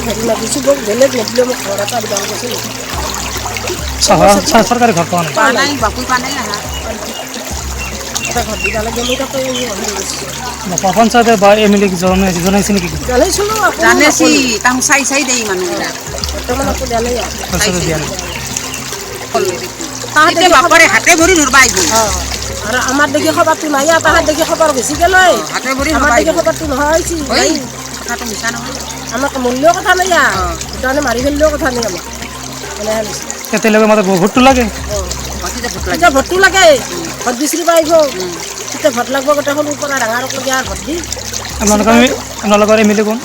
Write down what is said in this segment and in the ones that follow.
হেৰি মাতিছোঁ মোক বেলেগ নিদিলেও মোক ঘৰ এটা দিব কৈছে চৰকাৰী ঘৰ পোৱা নাই পোৱা নাই বাপুই পোৱা নাই এটা ঘৰ দিব লাগে মই তাতে পঞ্চায়তে বা MLA জনাইছে নেকি জানিছিলোঁ জানেছি তাহোঁ চাই দেই মানুহবিলাক বৰ্তমান আকৌ দিয়া নাই দিয়া নাই তাহাঁতে বাপৰে হাতে ভৰি ধৰবা আহিব আৰু আমাৰ দেখি খবৰটো নাই তাহাঁত দেখি খবৰ বেছিকৈ লয় হাতে ভৰি আমাৰ ধৰবা দেখি আহিব খবৰটো নহয় কথাটো মিছা নহয় আমাক মূল্যও কথা নাই সেইকাৰণে মাৰি ফেলিলেও কথা নাই আমাক এনেহে হৈছে এতিয়ালৈকে মানে ভোটটো লাগে এতিয়া ভোটটো লাগে ভোট বিচাৰিব আহিব তেতিয়া ভোট লাগিব গোটেই সৰুৰ পৰা ডাঙৰক লগি আৰু ভোট দি আপোনালোকৰ MLA কোন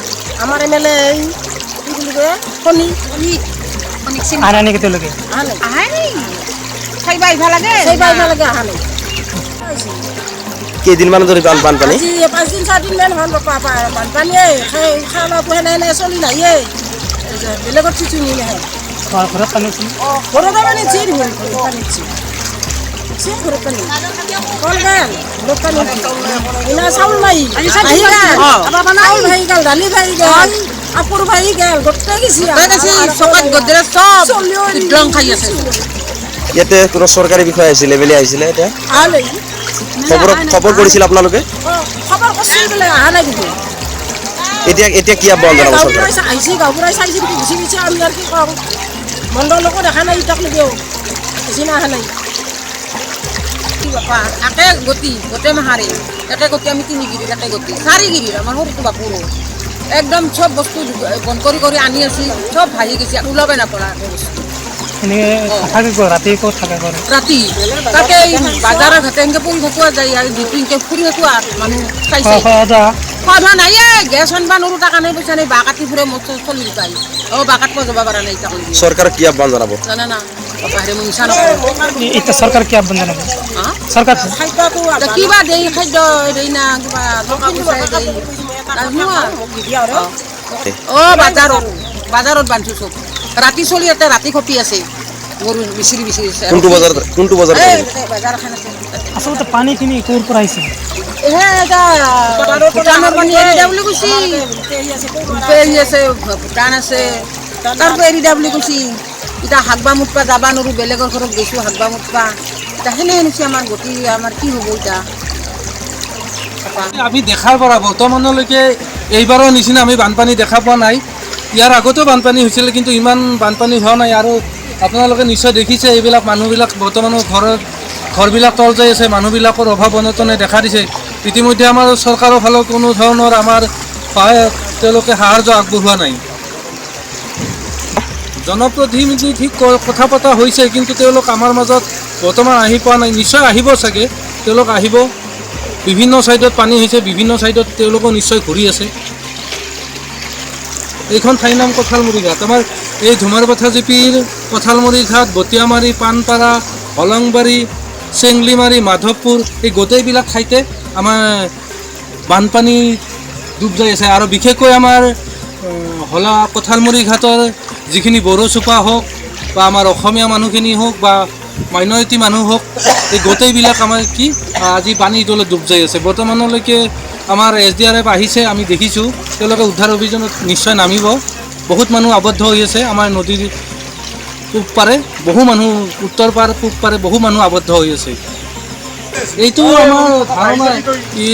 আমাৰ MLA এই কি বুলি কয় শনি আনা নেকি তেওঁলোকে অহা নাই আহাই নাই চাইবা আহিব লাগে অহা নাই কেইদিনমান ধৰি বানপানী আজি 5 দিন 4 দিন মান হ'ল বানপানীয়ে খানা পোহে নাই চলি নাহিয়ে বেলেগত চিচু নি নাহে ঘৰত পানী ঘৰত পানী চিৰ হ'ল পানী চিৰ ঘৰত পানী কল গেল ঘৰত পানী ইনা চাউল নাই আহি গেল চাউল ভাই গেল দালি ভাই গেল কাপোৰ ভাই গেল গোটেই গেছি চকাত গদৰে চব লং খাই আছে ইয়াতে কোনো চৰকাৰী বিষয়া আহিছিলে MLA আহিছিলে এতিয়া আলে খবৰ কৰিছিল আপোনালোকে খবৰ কৰিছিল বোলে অহা নাই কিন্তু এতিয়া কি আহ্বান জনাব চৰকাৰে আহিছে গাঁওবুঢ়াই চাইছে গুচি গৈছে আমি আৰু কি কওঁ মণ্ডলকো দেখা নাই তাক লৈকেও বেছি অহা নাই কি বাপা একে গতি গোটেই মাহাৰে একে গতি আমি 3 গিৰিৰ একে গতি 4 গিৰিৰ আমাৰ সৰুটো বাপুৰো একদম সব বস্তু বন্ধ কৰি আনি আছি সব ভাহি গৈছে ওলাবে নপৰা বস্তু ৰাতি ক'ত থাকে কৰে ৰাতি তাকে বাজাৰৰ ঘাটে এনেকৈ পৰি থাকোৱা যায় আৰু যিটো এনেকৈ ফুৰি থাকোৱা মানুহ চাইছে খোৱা ধোৱা নাই গেছ আনবা নোৱাৰোঁ টাকা নাই পইচা নাই বাঁহ কাটি ফুৰে মোৰ চলি দুটাই বাঁহ কাটিব যাব পৰা নাই তাক চৰকাৰক কি আহ্বান জনাব জানা না বাহিৰে মই মিছা নকৰোঁ এতিয়া চৰকাৰ কি আহ্বান জনাব চৰকাৰ কিবা দেই খাদ্য দেই না কিবা টকা পইচা দেই বাজাৰত বান্ধিছোঁ চব ৰাতি চলি এটা ৰাতি খপি আছে গৰু বিচিৰি কোনটো বজাৰ বাজাৰখন আছে আচলতে পানীখিনি ক'ৰ পৰা আহিছে ভূটানৰ পানী এৰি দিয়া বুলি কৈছি আছে ভূটান আছে তাৰ পৰা এৰি দিয়া বুলি কৈছি এতিয়া হাগবা মুতবা যাবা নোৱাৰোঁ বেলেগৰ ঘৰত গৈছোঁ হাগবা মুতবা এতিয়া সেনে নিছে আমাৰ গতি আমাৰ কি হ'ব এতিয়া আমি দেখাৰ পৰা বৰ্তমানলৈকে এইবাৰৰ নিচিনা আমি বানপানী দেখা পোৱা নাই ইয়াৰ আগতেও বানপানী হৈছিল কিন্তু ইমান বানপানী হোৱা নাই আৰু আপোনালোকে নিশ্চয় দেখিছে এইবিলাক মানুহবিলাক বৰ্তমানৰ ঘৰবিলাক তল যাই আছে মানুহবিলাকৰ অভাৱ অনটনে দেখা দিছে ইতিমধ্যে আমাৰ চৰকাৰৰ ফালৰ কোনো ধৰণৰ আমাৰ সহায় তেওঁলোকে সাহায্য আগবঢ়োৱা নাই জনপ্ৰতিনিধি ঠিক কথা পতা হৈছে কিন্তু তেওঁলোক আমাৰ মাজত বৰ্তমান আহি পোৱা নাই নিশ্চয় আহিব চাগে তেওঁলোক আহিব বিভিন্ন ছাইডত পানী হৈছে বিভিন্ন ছাইডত তেওঁলোকো নিশ্চয় ঘূৰি আছে এইখন ঠাইৰ নাম কঁঠালমুৰি ঘাট আমাৰ এই ধুমাৰপথাৰ জিপিৰ কঁঠালমুৰি ঘাট বটিয়ামাৰি পাণপাৰা হলংবাৰী চেংলিমাৰী মাধৱপুৰ এই গোটেইবিলাক ঠাইতে আমাৰ বানপানী ডুব যাই আছে আৰু বিশেষকৈ আমাৰ কঁঠালমুৰি ঘাটৰ যিখিনি বড়ো চুপা হওক বা আমাৰ অসমীয়া মানুহখিনি হওক বা মাইনৰিটি মানুহ হওক এই গোটেইবিলাক আমাৰ কি আজি পানীৰ তলত ডুব যাই আছে বৰ্তমানলৈকে আমাৰ SDRF আহিছে আমি দেখিছোঁ তেওঁলোকে উদ্ধাৰ অভিযানত নিশ্চয় নামিব বহুত মানুহ আবদ্ধ হৈ আছে আমাৰ নদীৰ পূব পাৰে বহু মানুহ উত্তৰ পাৰ পূব পাৰে বহু মানুহ আবদ্ধ হৈ আছে এইটো আমাৰ ধাৰণা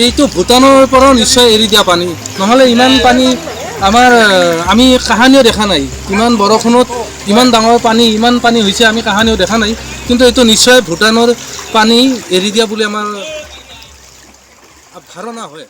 এইটো ভূটানৰ পৰাও নিশ্চয় এৰি দিয়া পানী নহ'লে ইমান পানী আমি কাহানিও দেখা নাই ইমান বৰষুণত ইমান ডাঙৰ পানী ইমান পানী হৈছে আমি কাহানিও দেখা নাই কিন্তু এইটো নিশ্চয় ভূটানৰ পানী এৰি দিয়া বুলি আমাৰ ধাৰণা হয়